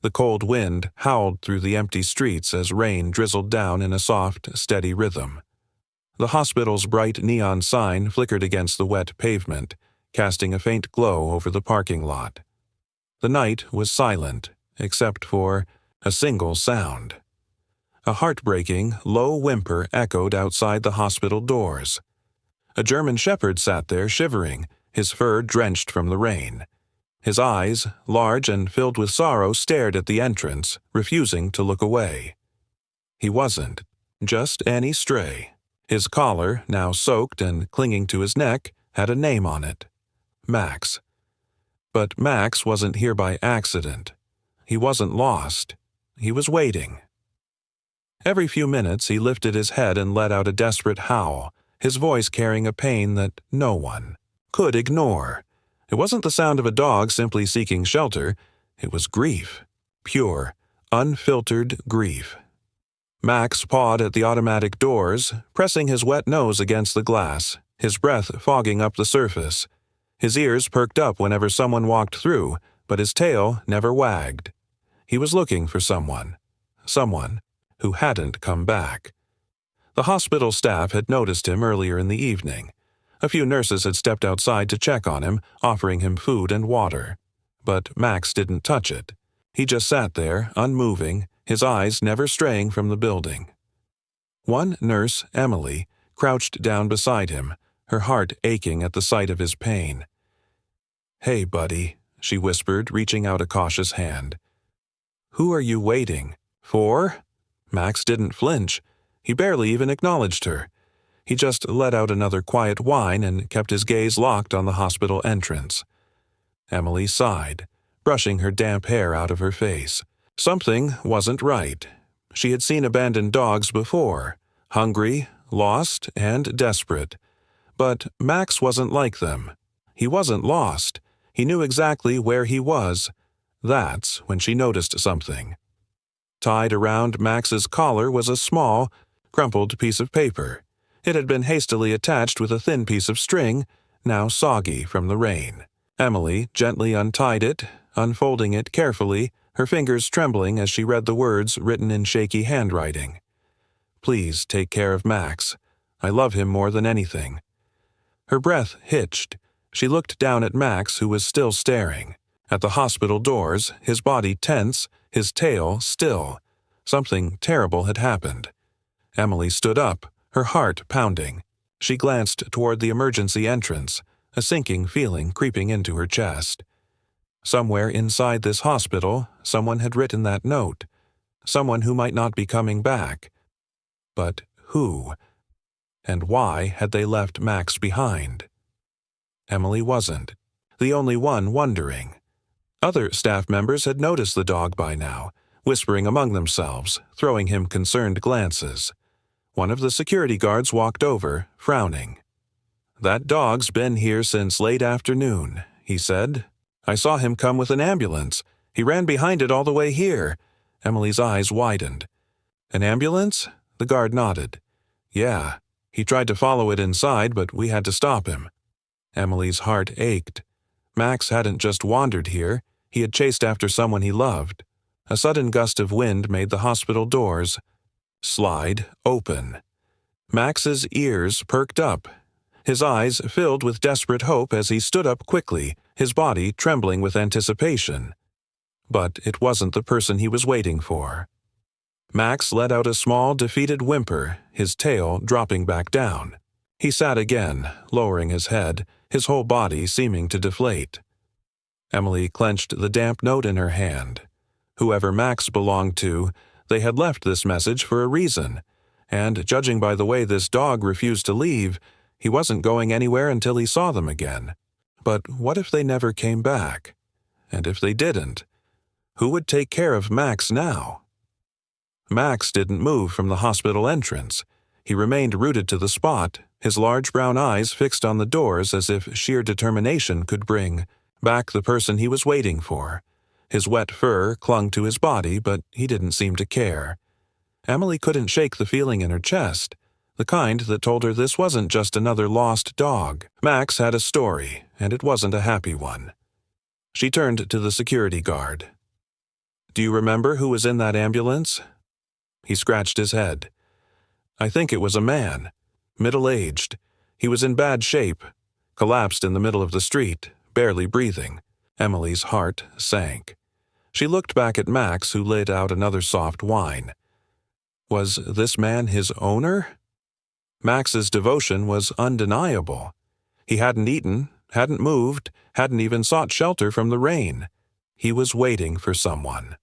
The cold wind howled through the empty streets as rain drizzled down in a soft, steady rhythm. The hospital's bright neon sign flickered against the wet pavement, casting a faint glow over the parking lot. The night was silent, except for a single sound. A heartbreaking, low whimper echoed outside the hospital doors. A German shepherd sat there shivering, his fur drenched from the rain. His eyes, large and filled with sorrow, stared at the entrance, refusing to look away. He wasn't just any stray. His collar, now soaked and clinging to his neck, had a name on it: Max. But Max wasn't here by accident. He wasn't lost. He was waiting. Every few minutes he lifted his head and let out a desperate howl, his voice carrying a pain that no one could ignore. It wasn't the sound of a dog simply seeking shelter. It was grief. Pure, unfiltered grief. Max pawed at the automatic doors, pressing his wet nose against the glass, his breath fogging up the surface. His ears perked up whenever someone walked through, but his tail never wagged. He was looking for someone who hadn't come back. The hospital staff had noticed him earlier in the evening. A few nurses had stepped outside to check on him, offering him food and water. But Max didn't touch it. He just sat there, unmoving, his eyes never straying from the building. One nurse, Emily, crouched down beside him, her heart aching at the sight of his pain. "Hey, buddy," she whispered, reaching out a cautious hand. "Who are you waiting for?" Max didn't flinch. He barely even acknowledged her. He just let out another quiet whine and kept his gaze locked on the hospital entrance. Emily sighed, brushing her damp hair out of her face. Something wasn't right. She had seen abandoned dogs before, hungry, lost, and desperate. But Max wasn't like them. He wasn't lost. He knew exactly where he was. That's when she noticed something. Tied around Max's collar was a small, crumpled piece of paper. It had been hastily attached with a thin piece of string, now soggy from the rain. Emily gently untied it, unfolding it carefully, her fingers trembling as she read the words written in shaky handwriting. "Please take care of Max. I love him more than anything." Her breath hitched. She looked down at Max, who was still staring. At the hospital doors, his body tense, his tail still. Something terrible had happened. Emily stood up, her heart pounding. She glanced toward the emergency entrance, a sinking feeling creeping into her chest. Somewhere inside this hospital, someone had written that note. Someone who might not be coming back. But who? And why had they left Max behind? Emily wasn't the only one wondering. Other staff members had noticed the dog by now, whispering among themselves, throwing him concerned glances. One of the security guards walked over, frowning. "That dog's been here since late afternoon," he said. "I saw him come with an ambulance. He ran behind it all the way here." Emily's eyes widened. "An ambulance?" The guard nodded. "Yeah. He tried to follow it inside, but we had to stop him." Emily's heart ached. Max hadn't just wandered here. He had chased after someone he loved. A sudden gust of wind made the hospital doors slide open. Max's ears perked up. His eyes filled with desperate hope as he stood up quickly, his body trembling with anticipation. But it wasn't the person he was waiting for. Max let out a small, defeated whimper, his tail dropping back down. He sat again, lowering his head, his whole body seeming to deflate. Emily clenched the damp note in her hand. Whoever Max belonged to, they had left this message for a reason, and judging by the way this dog refused to leave, he wasn't going anywhere until he saw them again. But what if they never came back? And if they didn't, who would take care of Max now? Max didn't move from the hospital entrance. He remained rooted to the spot, his large brown eyes fixed on the doors as if sheer determination could bring back the person he was waiting for. His wet fur clung to his body, but he didn't seem to care. Emily couldn't shake the feeling in her chest, the kind that told her this wasn't just another lost dog. Max had a story, and it wasn't a happy one. She turned to the security guard. Do you remember who was in that ambulance? He scratched his head. I think it was a man. Middle-aged. He was in bad shape. Collapsed in the middle of the street, barely breathing. Emily's heart sank. She looked back at Max, who laid out another soft whine. Was this man his owner? Max's devotion was undeniable. He hadn't eaten, hadn't moved, hadn't even sought shelter from the rain. He was waiting for someone.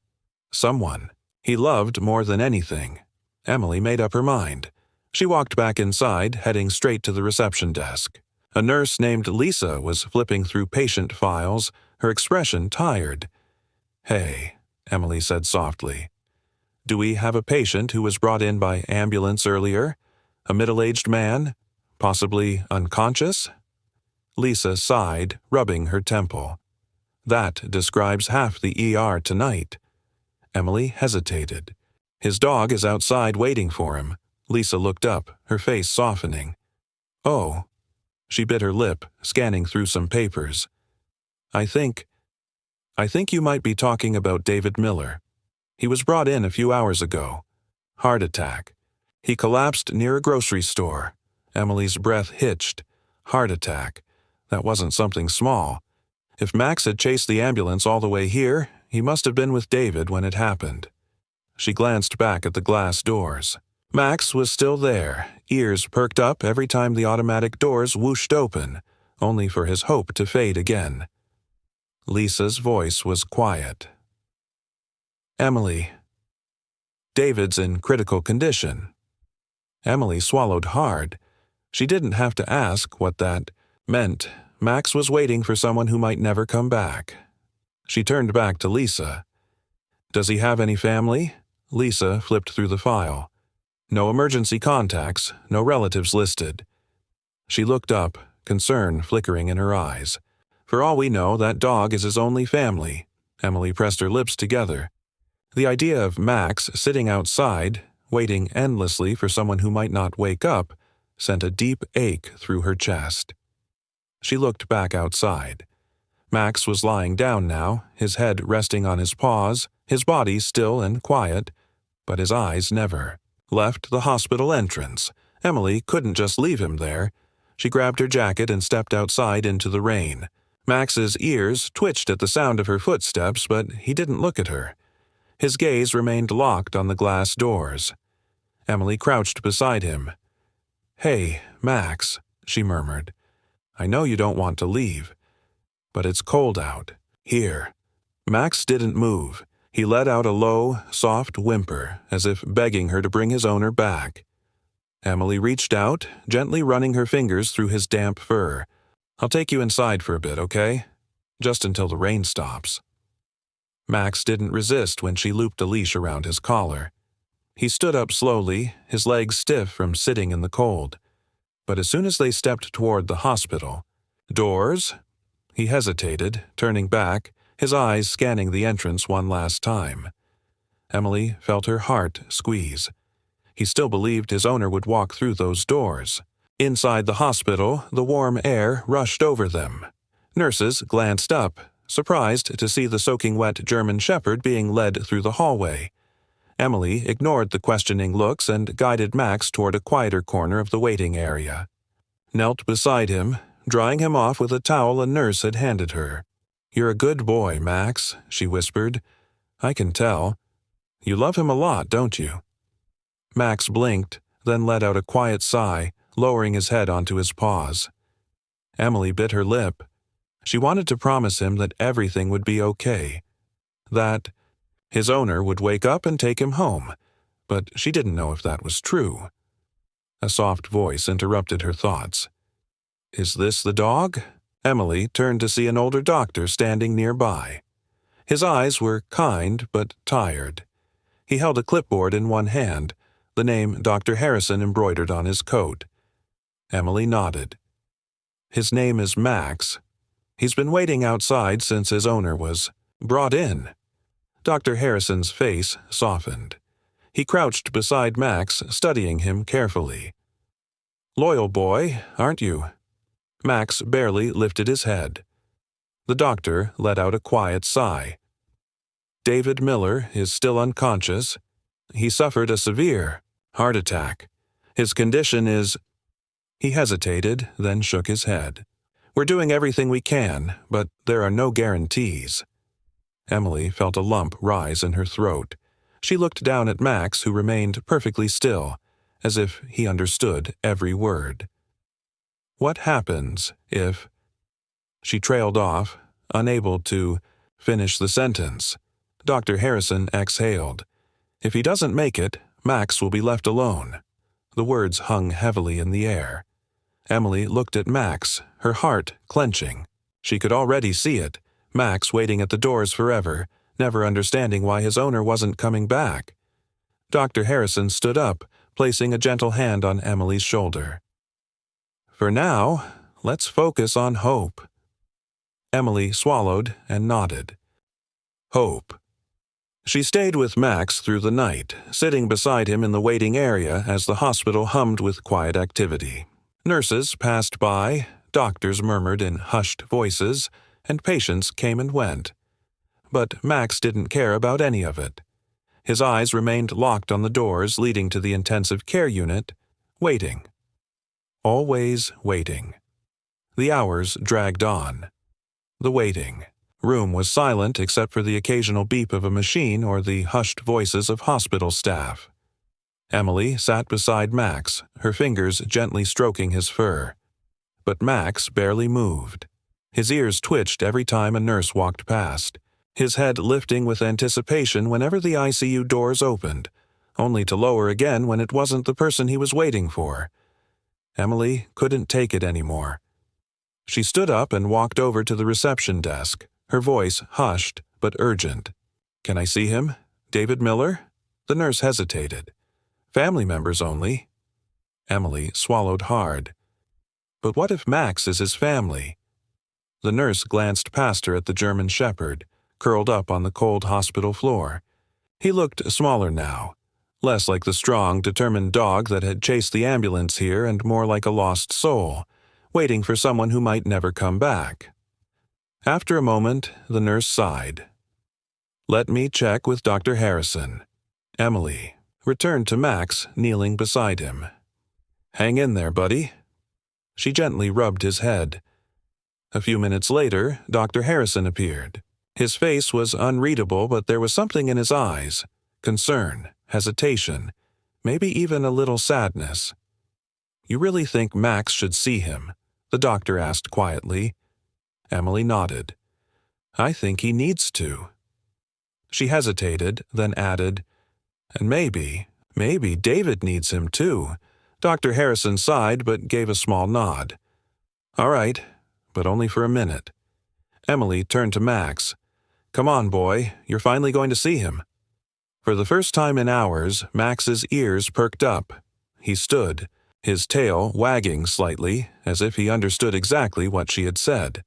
Someone he loved more than anything. Emily made up her mind. She walked back inside, heading straight to the reception desk. A nurse named Lisa was flipping through patient files, her expression tired. Hey, Emily said softly. Do we have a patient who was brought in by ambulance earlier? A middle-aged man? Possibly unconscious? Lisa sighed, rubbing her temple. That describes half the ER tonight. Emily hesitated. His dog is outside waiting for him. Lisa looked up, her face softening. Oh. She bit her lip, scanning through some papers. I think you might be talking about David Miller. He was brought in a few hours ago. Heart attack. He collapsed near a grocery store. Emily's breath hitched. Heart attack. That wasn't something small. If Max had chased the ambulance all the way here, he must have been with David when it happened. She glanced back at the glass doors. Max was still there, ears perked up every time the automatic doors whooshed open, only for his hope to fade again. Lisa's voice was quiet. Emily. David's in critical condition. Emily swallowed hard. She didn't have to ask what that meant. Max was waiting for someone who might never come back. She turned back to Lisa. Does he have any family? Lisa flipped through the file. No emergency contacts, no relatives listed. She looked up, concern flickering in her eyes. For all we know, that dog is his only family. Emily pressed her lips together. The idea of Max sitting outside, waiting endlessly for someone who might not wake up, sent a deep ache through her chest. She looked back outside. Max was lying down now, his head resting on his paws, his body still and quiet, but his eyes never. Left the hospital entrance. Emily couldn't just leave him there. She grabbed her jacket and stepped outside into the rain. Max's ears twitched at the sound of her footsteps, but he didn't look at her. His gaze remained locked on the glass doors. Emily crouched beside him. Hey, Max, she murmured. I know you don't want to leave, but it's cold out. Here. Max didn't move. He let out a low, soft whimper, as if begging her to bring his owner back. Emily reached out, gently running her fingers through his damp fur. I'll take you inside for a bit, okay? Just until the rain stops. Max didn't resist when she looped a leash around his collar. He stood up slowly, his legs stiff from sitting in the cold. But as soon as they stepped toward the hospital, doors? He hesitated, turning back, his eyes scanning the entrance one last time. Emily felt her heart squeeze. He still believed his owner would walk through those doors. Inside the hospital, the warm air rushed over them. Nurses glanced up, surprised to see the soaking wet German shepherd being led through the hallway. Emily ignored the questioning looks and guided Max toward a quieter corner of the waiting area. Knelt beside him, drying him off with a towel a nurse had handed her. You're a good boy, Max, she whispered. I can tell. You love him a lot, don't you? Max blinked, then let out a quiet sigh, lowering his head onto his paws. Emily bit her lip. She wanted to promise him that everything would be okay. That his owner would wake up and take him home, but she didn't know if that was true. A soft voice interrupted her thoughts. Is this the dog? Emily turned to see an older doctor standing nearby. His eyes were kind but tired. He held a clipboard in one hand, the name Dr. Harrison embroidered on his coat. Emily nodded. His name is Max. He's been waiting outside since his owner was brought in. Dr. Harrison's face softened. He crouched beside Max, studying him carefully. Loyal boy, aren't you? Max barely lifted his head. The doctor let out a quiet sigh. David Miller is still unconscious. He suffered a severe heart attack. His condition is—" He hesitated, then shook his head. "We're doing everything we can, but there are no guarantees." Emily felt a lump rise in her throat. She looked down at Max, who remained perfectly still, as if he understood every word. "What happens if—" She trailed off, unable to finish the sentence. Dr. Harrison exhaled. "If he doesn't make it, Max will be left alone." The words hung heavily in the air. Emily looked at Max, her heart clenching. She could already see it, Max waiting at the doors forever, never understanding why his owner wasn't coming back. Dr. Harrison stood up, placing a gentle hand on Emily's shoulder. "For now, let's focus on hope." Emily swallowed and nodded. Hope. She stayed with Max through the night, sitting beside him in the waiting area as the hospital hummed with quiet activity. Nurses passed by, doctors murmured in hushed voices, and patients came and went. But Max didn't care about any of it. His eyes remained locked on the doors leading to the intensive care unit, waiting. Always waiting. The hours dragged on. The waiting room was silent except for the occasional beep of a machine or the hushed voices of hospital staff. Emily sat beside Max, her fingers gently stroking his fur. But Max barely moved. His ears twitched every time a nurse walked past, his head lifting with anticipation whenever the ICU doors opened, only to lower again when it wasn't the person he was waiting for. Emily couldn't take it anymore. She stood up and walked over to the reception desk, her voice hushed but urgent. "Can I see him? David Miller?" The nurse hesitated. "Family members only." Emily swallowed hard. But what if Max is his family? The nurse glanced past her at the German shepherd, curled up on the cold hospital floor. He looked smaller now, less like the strong, determined dog that had chased the ambulance here and more like a lost soul, waiting for someone who might never come back. After a moment, the nurse sighed. "Let me check with Dr. Harrison." Emily returned to Max, kneeling beside him. "Hang in there, buddy." She gently rubbed his head. A few minutes later, Dr. Harrison appeared. His face was unreadable, but there was something in his eyes. Concern, hesitation, maybe even a little sadness. "You really think Max should see him?" the doctor asked quietly. Emily nodded. "I think he needs to." She hesitated, then added, "And maybe David needs him too." Dr. Harrison sighed but gave a small nod. "All right, but only for a minute." Emily turned to Max. "Come on, boy, you're finally going to see him." For the first time in hours, Max's ears perked up. He stood, his tail wagging slightly, as if he understood exactly what she had said.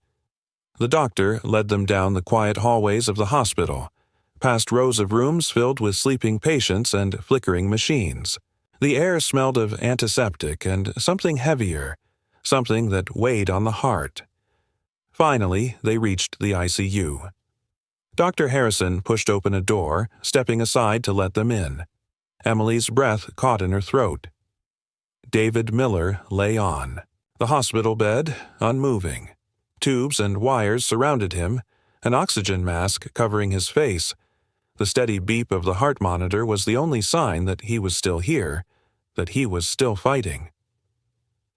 The doctor led them down the quiet hallways of the hospital, past rows of rooms filled with sleeping patients and flickering machines. The air smelled of antiseptic and something heavier, something that weighed on the heart. Finally, they reached the ICU. Dr. Harrison pushed open a door, stepping aside to let them in. Emily's breath caught in her throat. David Miller lay on the hospital bed, unmoving. Tubes and wires surrounded him, an oxygen mask covering his face. The steady beep of the heart monitor was the only sign that he was still here, that he was still fighting.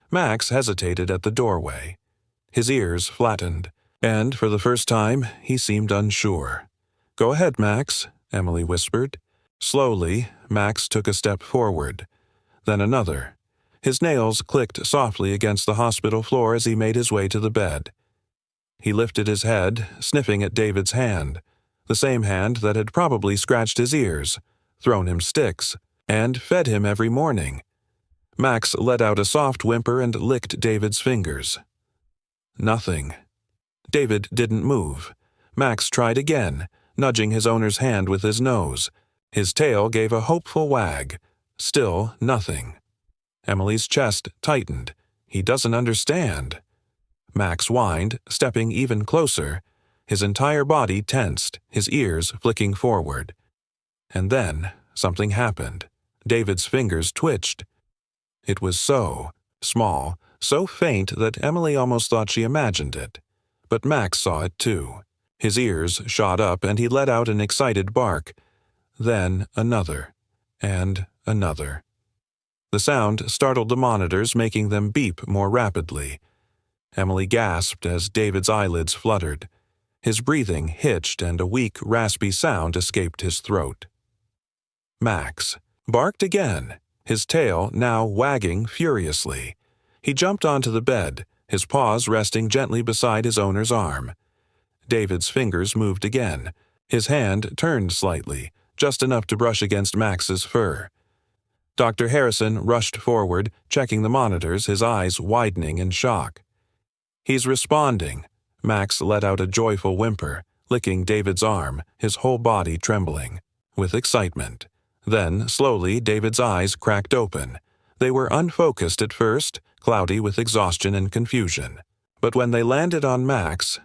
Max hesitated at the doorway. His ears flattened, and for the first time he seemed unsure. "Go ahead, Max," Emily whispered. Slowly, Max took a step forward, then another. His nails clicked softly against the hospital floor as he made his way to the bed. He lifted his head, sniffing at David's hand, the same hand that had probably scratched his ears, thrown him sticks, and fed him every morning. Max let out a soft whimper and licked David's fingers. Nothing. David didn't move. Max tried again, nudging his owner's hand with his nose. His tail gave a hopeful wag. Still nothing. Emily's chest tightened. He doesn't understand. Max whined, stepping even closer. his entire body tensed, his ears flicking forward. And then something happened. David's fingers twitched. It was so small, so faint that Emily almost thought she imagined it. But Max saw it too. His ears shot up and he let out an excited bark. Then another, and another. The sound startled the monitors, making them beep more rapidly. Emily gasped as David's eyelids fluttered. His breathing hitched and a weak, raspy sound escaped his throat. Max barked again, his tail now wagging furiously. He jumped onto the bed, his paws resting gently beside his owner's arm. David's fingers moved again. His hand turned slightly, just enough to brush against Max's fur. Dr. Harrison rushed forward, checking the monitors, his eyes widening in shock. "He's responding." Max let out a joyful whimper, licking David's arm, his whole body trembling with excitement. Then, slowly, David's eyes cracked open. They were unfocused at first, cloudy with exhaustion and confusion. But when they landed on Max,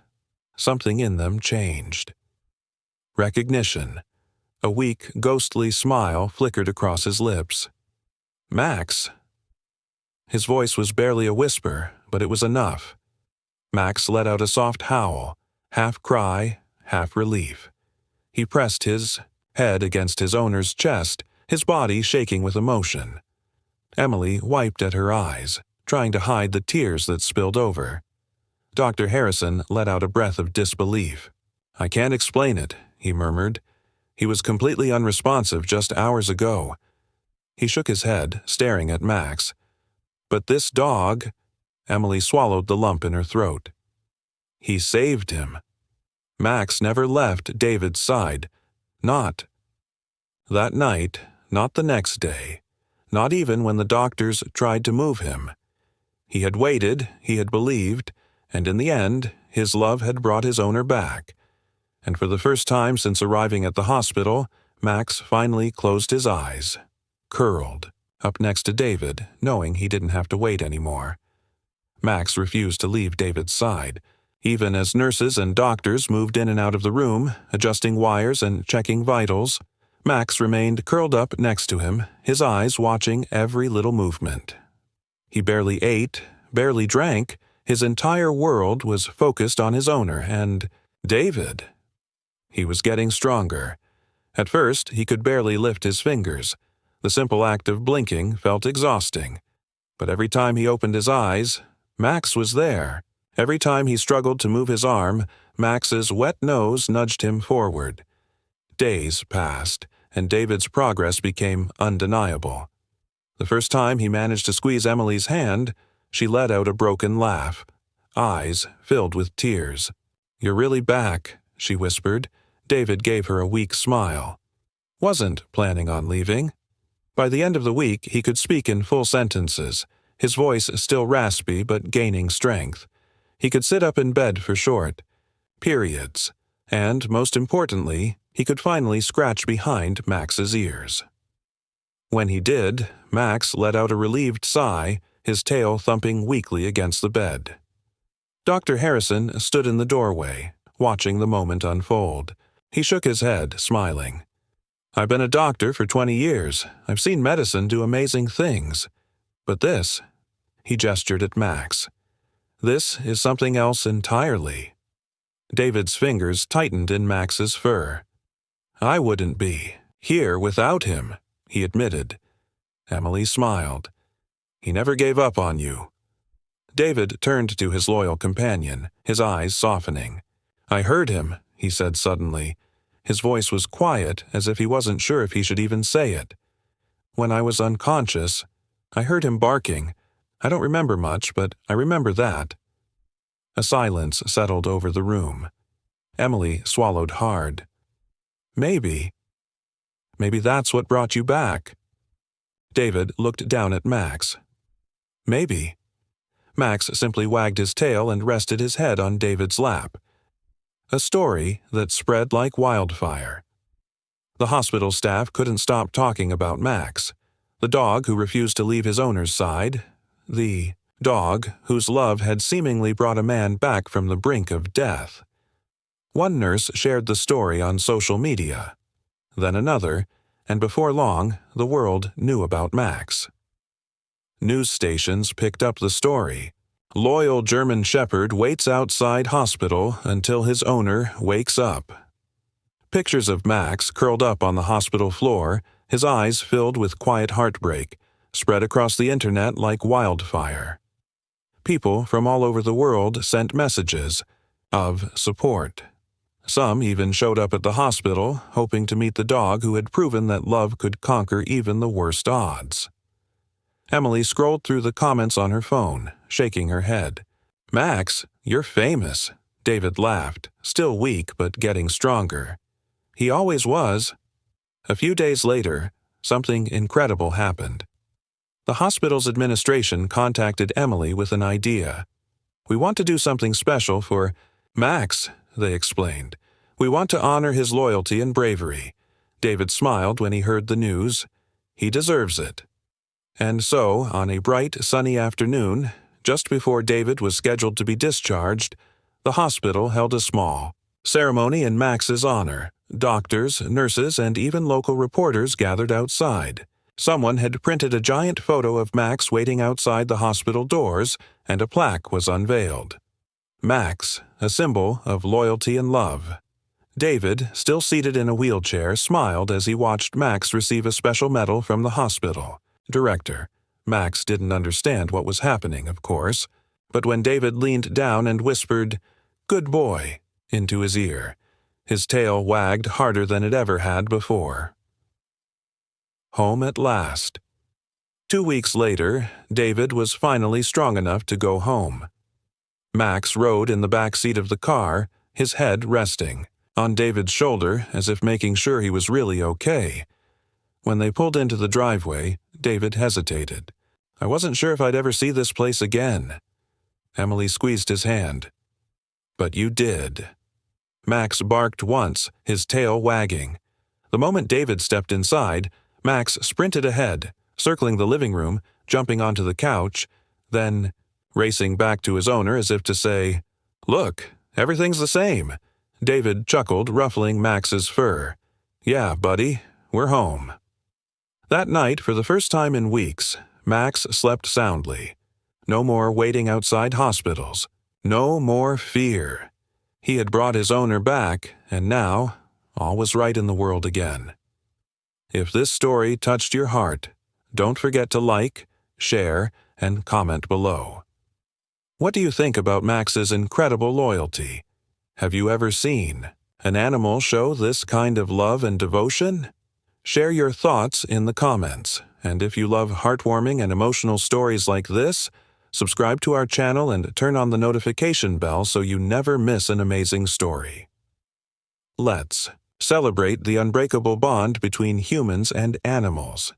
something in them changed. Recognition. A weak, ghostly smile flickered across his lips. "Max." His voice was barely a whisper, but it was enough. Max let out a soft howl, half cry, half relief. He pressed his head against his owner's chest, his body shaking with emotion. Emily wiped at her eyes, trying to hide the tears that spilled over. Dr. Harrison let out a breath of disbelief. "I can't explain it," he murmured. "He was completely unresponsive just hours ago." He shook his head, staring at Max. "But this dog—" Emily swallowed the lump in her throat. "He saved him." Max never left David's side. Not that night, not the next day, not even when the doctors tried to move him. He had waited, he had believed, and in the end, his love had brought his owner back. And for the first time since arriving at the hospital, Max finally closed his eyes, curled, up next to David, knowing he didn't have to wait anymore. Max refused to leave David's side. Even as nurses and doctors moved in and out of the room, adjusting wires and checking vitals, Max remained curled up next to him, his eyes watching every little movement. He barely ate, barely drank. His entire world was focused on his owner and David. He was getting stronger. At first, he could barely lift his fingers. The simple act of blinking felt exhausting. But every time he opened his eyes, Max was there. Every time he struggled to move his arm, Max's wet nose nudged him forward. Days passed, and David's progress became undeniable. The first time he managed to squeeze Emily's hand, she let out a broken laugh, eyes filled with tears. "You're really back," she whispered. David gave her a weak smile. Wasn't planning on leaving. By the end of the week, he could speak in full sentences, his voice still raspy but gaining strength. He could sit up in bed for short periods, and, most importantly, he could finally scratch behind Max's ears. When he did, Max let out a relieved sigh, his tail thumping weakly against the bed. Dr. Harrison stood in the doorway, watching the moment unfold. He shook his head, smiling. "I've been a doctor for 20 years. I've seen medicine do amazing things. But this," he gestured at Max, "this is something else entirely." David's fingers tightened in Max's fur. "I wouldn't be here without him," he admitted. Emily smiled. "He never gave up on you." David turned to his loyal companion, his eyes softening. "I heard him," he said suddenly. His voice was quiet, as if he wasn't sure if he should even say it. "When I was unconscious, I heard him barking. I don't remember much, but I remember that." A silence settled over the room. Emily swallowed hard. Maybe that's what brought you back." David looked down at Max. "Maybe." Max simply wagged his tail and rested his head on David's lap. A story that spread like wildfire. The hospital staff couldn't stop talking about Max, the dog who refused to leave his owner's side, the dog whose love had seemingly brought a man back from the brink of death. One nurse shared the story on social media, then another, and before long, the world knew about Max. News stations picked up the story. Loyal German Shepherd waits outside hospital until his owner wakes up. Pictures of Max curled up on the hospital floor, his eyes filled with quiet heartbreak, spread across the internet like wildfire. People from all over the world sent messages of support. Some even showed up at the hospital, hoping to meet the dog who had proven that love could conquer even the worst odds. Emily scrolled through the comments on her phone, shaking her head. "Max, you're famous," David laughed, still weak but getting stronger. "He always was." A few days later, something incredible happened. The hospital's administration contacted Emily with an idea. "We want to do something special for Max," they explained. "We want to honor his loyalty and bravery." David smiled when he heard the news. He deserves it. And so, on a bright, sunny afternoon, just before David was scheduled to be discharged, the hospital held a small ceremony in Max's honor. Doctors, nurses, and even local reporters gathered outside. Someone had printed a giant photo of Max waiting outside the hospital doors, and a plaque was unveiled. Max, a symbol of loyalty and love. David, still seated in a wheelchair, smiled as he watched Max receive a special medal from the hospital. Director. Max didn't understand what was happening, of course, but when David leaned down and whispered, "Good boy," into his ear, his tail wagged harder than it ever had before. Home at last. 2 weeks later, David was finally strong enough to go home. Max rode in the back seat of the car, his head resting on David's shoulder as if making sure he was really okay. When they pulled into the driveway, David hesitated. "I wasn't sure if I'd ever see this place again." Emily squeezed his hand. "But you did." Max barked once, his tail wagging. The moment David stepped inside, Max sprinted ahead, circling the living room, jumping onto the couch, then racing back to his owner as if to say, "Look, everything's the same." David chuckled, ruffling Max's fur. "Yeah, buddy, we're home." That night, for the first time in weeks, Max slept soundly. No more waiting outside hospitals. No more fear. He had brought his owner back, and now all was right in the world again. If this story touched your heart, don't forget to like, share, and comment below. What do you think about Max's incredible loyalty? Have you ever seen an animal show this kind of love and devotion? Share your thoughts in the comments, and if you love heartwarming and emotional stories like this, subscribe to our channel and turn on the notification bell so you never miss an amazing story. Let's celebrate the unbreakable bond between humans and animals.